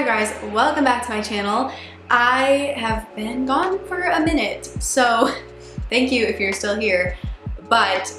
Hi guys, welcome back to my channel. I have been gone for a minute, so thank you if you're still here. But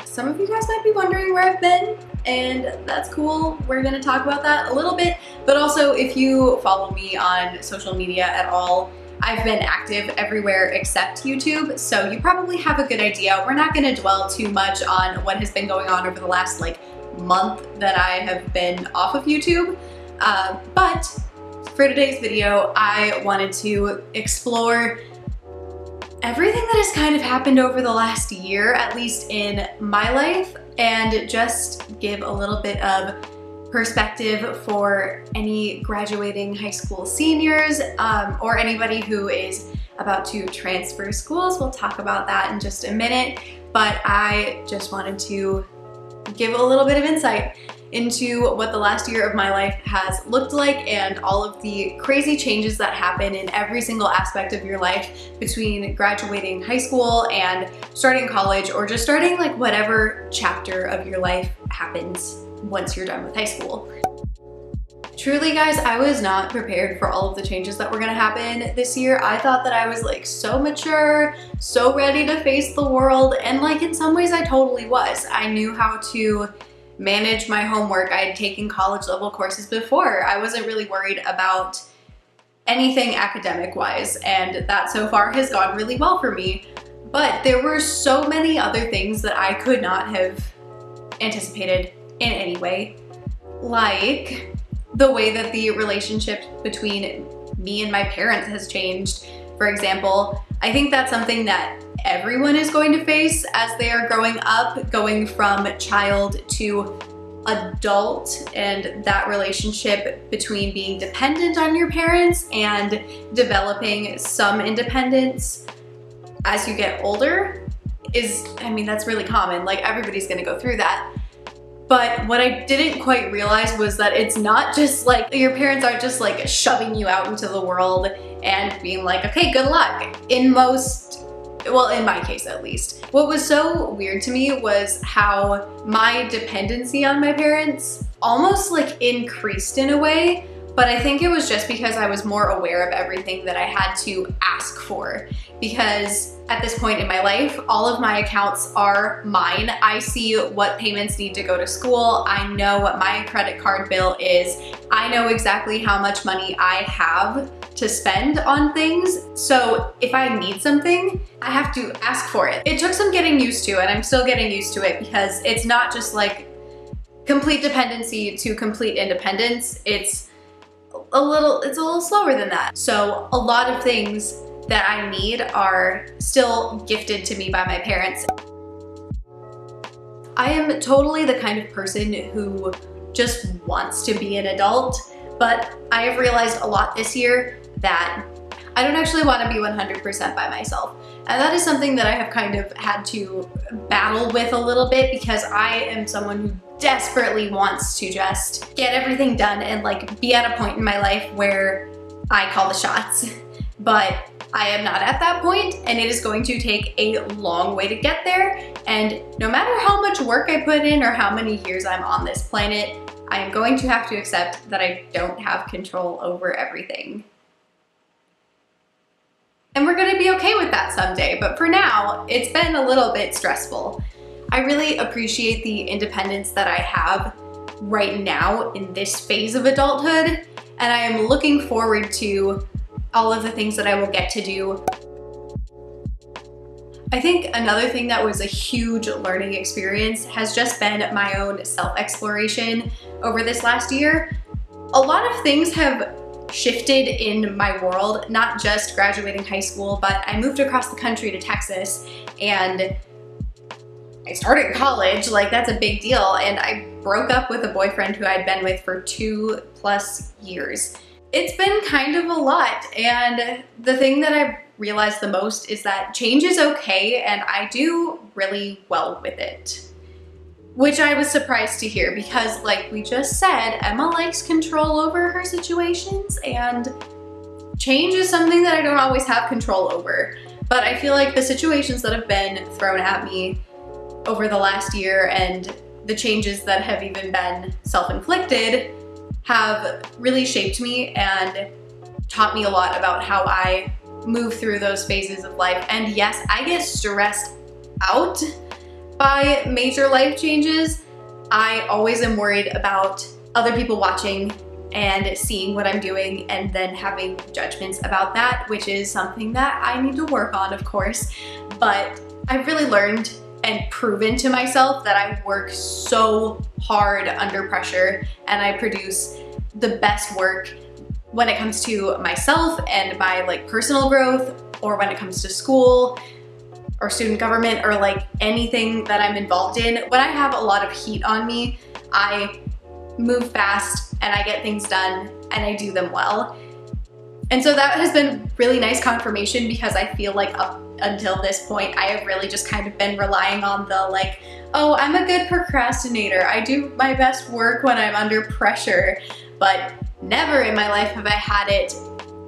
some of you guys might be wondering where I've been, and that's cool. We're gonna talk about that a little bit, but also if you follow me on social media at all, I've been active everywhere except YouTube, so you probably have a good idea. We're not gonna dwell too much on what has been going on over the last month that I have been off of YouTube. But for today's video, I wanted to explore everything that has kind of happened over the last year, at least in my life, and just give a little bit of perspective for any graduating high school seniors or anybody who is about to transfer schools. We'll talk about that in just a minute, but I just wanted to give a little bit of insight into what the last year of my life has looked like and all of the crazy changes that happen in every single aspect of your life between graduating high school and starting college, or just starting whatever chapter of your life happens once you're done with high school. Truly guys, I was not prepared for all of the changes that were gonna happen this year. I thought that I was so mature, so ready to face the world, and in some ways I totally was. I knew how to manage my homework. I had taken college level courses before. I wasn't really worried about anything academic wise, and that so far has gone really well for me. But there were so many other things that I could not have anticipated in any way, like the way that the relationship between me and my parents has changed. For example, I think that's something that everyone is going to face as they are growing up, going from child to adult, and that relationship between being dependent on your parents and developing some independence as you get older is, that's really common. Everybody's gonna go through that. But what I didn't quite realize was that it's not just your parents aren't just shoving you out into the world and being okay, good luck. In my case at least. What was so weird to me was how my dependency on my parents almost increased in a way, but I think it was just because I was more aware of everything that I had to ask for. Because at this point in my life, all of my accounts are mine. I see what payments need to go to school. I know what my credit card bill is. I know exactly how much money I have to spend on things. So if I need something, I have to ask for it. It took some getting used to, and I'm still getting used to it, because it's not just complete dependency to complete independence. It's a little slower than that. So a lot of things that I need are still gifted to me by my parents. I am totally the kind of person who just wants to be an adult, but I have realized a lot this year that I don't actually want to be 100% by myself. And that is something that I have kind of had to battle with a little bit, because I am someone who desperately wants to just get everything done and be at a point in my life where I call the shots. But I am not at that point, and it is going to take a long way to get there. And no matter how much work I put in or how many years I'm on this planet, I am going to have to accept that I don't have control over everything. And we're gonna be okay with that someday, but for now, it's been a little bit stressful. I really appreciate the independence that I have right now in this phase of adulthood, and I am looking forward to all of the things that I will get to do. I think another thing that was a huge learning experience has just been my own self-exploration over this last year. A lot of things have shifted in my world, not just graduating high school, but I moved across the country to Texas, and I started college. That's a big deal, and I broke up with a boyfriend who I'd been with for 2+ years. It's been kind of a lot, and the thing that I've realized the most is that change is okay, and I do really well with it. Which I was surprised to hear, because like we just said, Emma likes control over her situations, and change is something that I don't always have control over. But I feel like the situations that have been thrown at me over the last year, and the changes that have even been self-inflicted, have really shaped me and taught me a lot about how I move through those phases of life. And yes, I get stressed out by major life changes. I always am worried about other people watching and seeing what I'm doing and then having judgments about that, which is something that I need to work on, of course. But I've really learned and proven to myself that I work so hard under pressure and I produce the best work when it comes to myself and my like personal growth, or when it comes to school or student government, or like anything that I'm involved in. When I have a lot of heat on me, I move fast and I get things done and I do them well. And so that has been really nice confirmation, because I feel like up until this point, I have really just kind of been relying on the like, oh, I'm a good procrastinator. I do my best work when I'm under pressure, but never in my life have I had it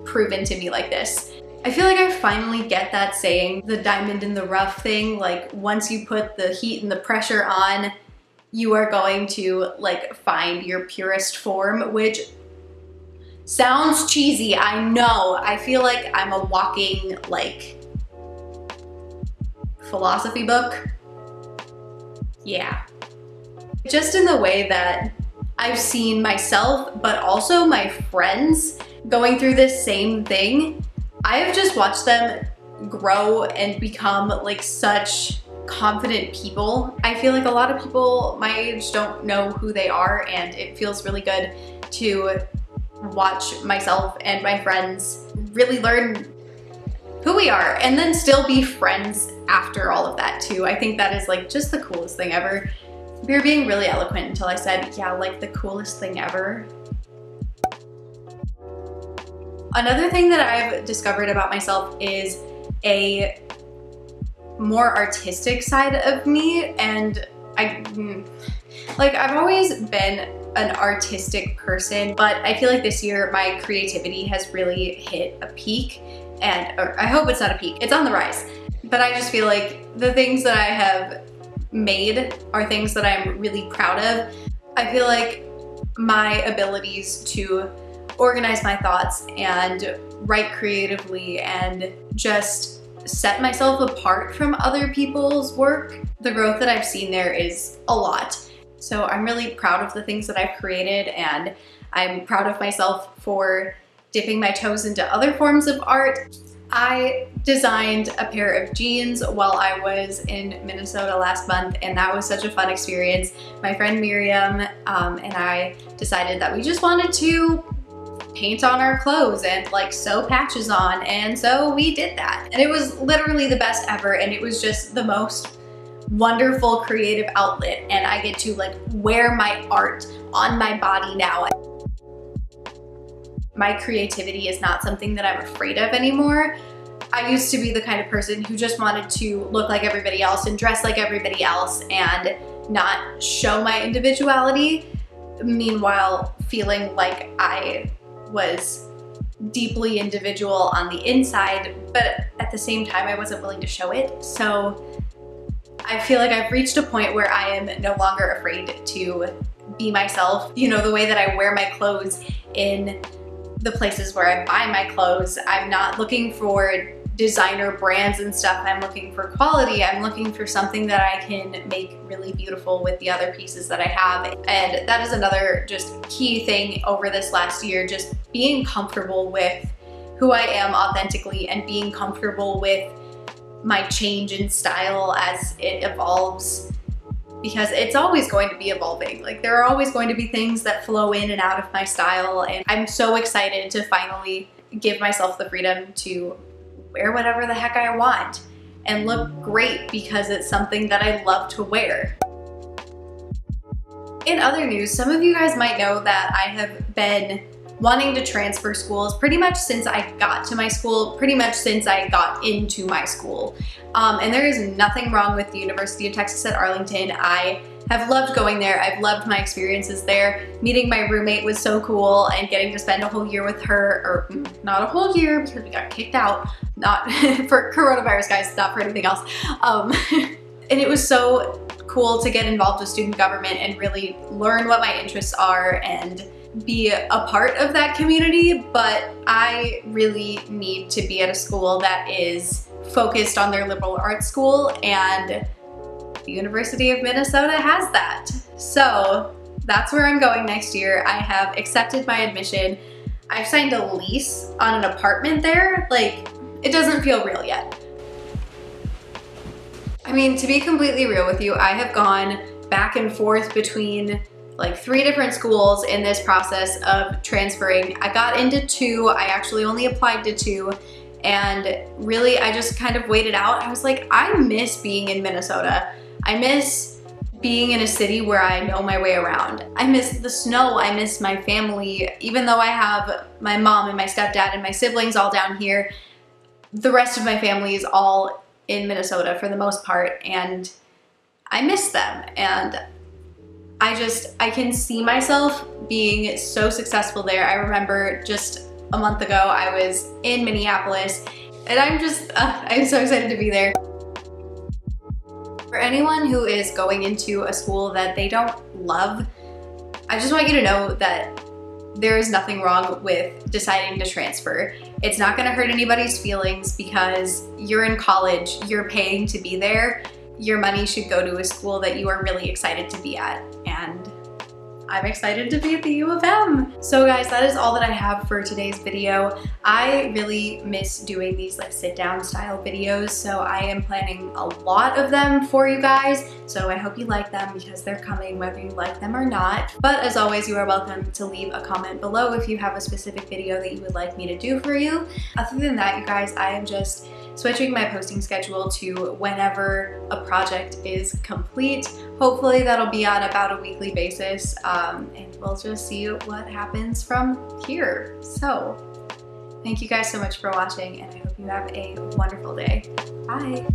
proven to me like this. I feel like I finally get that saying, the diamond in the rough thing. Like once you put the heat and the pressure on, you are going to like find your purest form, which sounds cheesy, I know. I feel like I'm a walking like philosophy book. Yeah. Just in the way that I've seen myself, but also my friends going through this same thing. I have just watched them grow and become like such confident people. I feel like a lot of people my age don't know who they are, and it feels really good to watch myself and my friends really learn who we are and then still be friends after all of that too. I think that is like just the coolest thing ever. We were being really eloquent until I said, yeah, like the coolest thing ever. Another thing that I've discovered about myself is a more artistic side of me, and I've always been an artistic person, but I feel like this year my creativity has really hit a peak, or I hope it's not a peak, it's on the rise. But I just feel like the things that I have made are things that I'm really proud of. I feel like my abilities to organize my thoughts and write creatively and just set myself apart from other people's work, the growth that I've seen there is a lot. So I'm really proud of the things that I've created, and I'm proud of myself for dipping my toes into other forms of art. I designed a pair of jeans while I was in Minnesota last month, and that was such a fun experience. My friend Miriam and I decided that we just wanted to paint on our clothes and like sew patches on, and so we did that. And it was literally the best ever, and it was just the most wonderful creative outlet, and I get to like wear my art on my body now. My creativity is not something that I'm afraid of anymore. I used to be the kind of person who just wanted to look like everybody else and dress like everybody else and not show my individuality, meanwhile feeling like I was deeply individual on the inside, but at the same time I wasn't willing to show it. So I feel like I've reached a point where I am no longer afraid to be myself. You know, the way that I wear my clothes in the places where I buy my clothes, I'm not looking for designer brands and stuff. I'm looking for quality. I'm looking for something that I can make really beautiful with the other pieces that I have. And that is another just key thing over this last year, just being comfortable with who I am authentically and being comfortable with my change in style as it evolves, because it's always going to be evolving. Like there are always going to be things that flow in and out of my style, and I'm so excited to finally give myself the freedom to wear whatever the heck I want and look great because it's something that I love to wear. In other news, some of you guys might know that I have been wanting to transfer schools pretty much since I got to my school, pretty much since I got into my school. And there is nothing wrong with the University of Texas at Arlington. I have loved going there. I've loved my experiences there. Meeting my roommate was so cool, and getting to spend a whole year with her, or not a whole year because we got kicked out, not for coronavirus guys, not for anything else. And it was so cool to get involved with student government and really learn what my interests are and be a part of that community, but I really need to be at a school that is focused on their liberal arts school, and the University of Minnesota has that. So that's where I'm going next year. I have accepted my admission. I've signed a lease on an apartment there. Like, it doesn't feel real yet. I mean, to be completely real with you, I have gone back and forth between like 3 different schools in this process of transferring. I got into 2, I actually only applied to 2, and really I just kind of waited out. I was like, I miss being in Minnesota. I miss being in a city where I know my way around. I miss the snow, I miss my family. Even though I have my mom and my stepdad and my siblings all down here, the rest of my family is all in Minnesota for the most part, and I miss them. And I can see myself being so successful there. I remember just a month ago, I was in Minneapolis, and I'm so excited to be there. For anyone who is going into a school that they don't love, I just want you to know that there is nothing wrong with deciding to transfer. It's not gonna hurt anybody's feelings because you're in college, you're paying to be there. Your money should go to a school that you are really excited to be at, and I'm excited to be at the U of M. So guys, that is all that I have for today's video. I really miss doing these like sit down style videos, so I am planning a lot of them for you guys. So I hope you like them because they're coming whether you like them or not. But as always, you are welcome to leave a comment below if you have a specific video that you would like me to do for you. Other than that, you guys, I am just switching my posting schedule to whenever a project is complete. Hopefully that'll be on about a weekly basis, and we'll just see what happens from here. So thank you guys so much for watching, and I hope you have a wonderful day. Bye.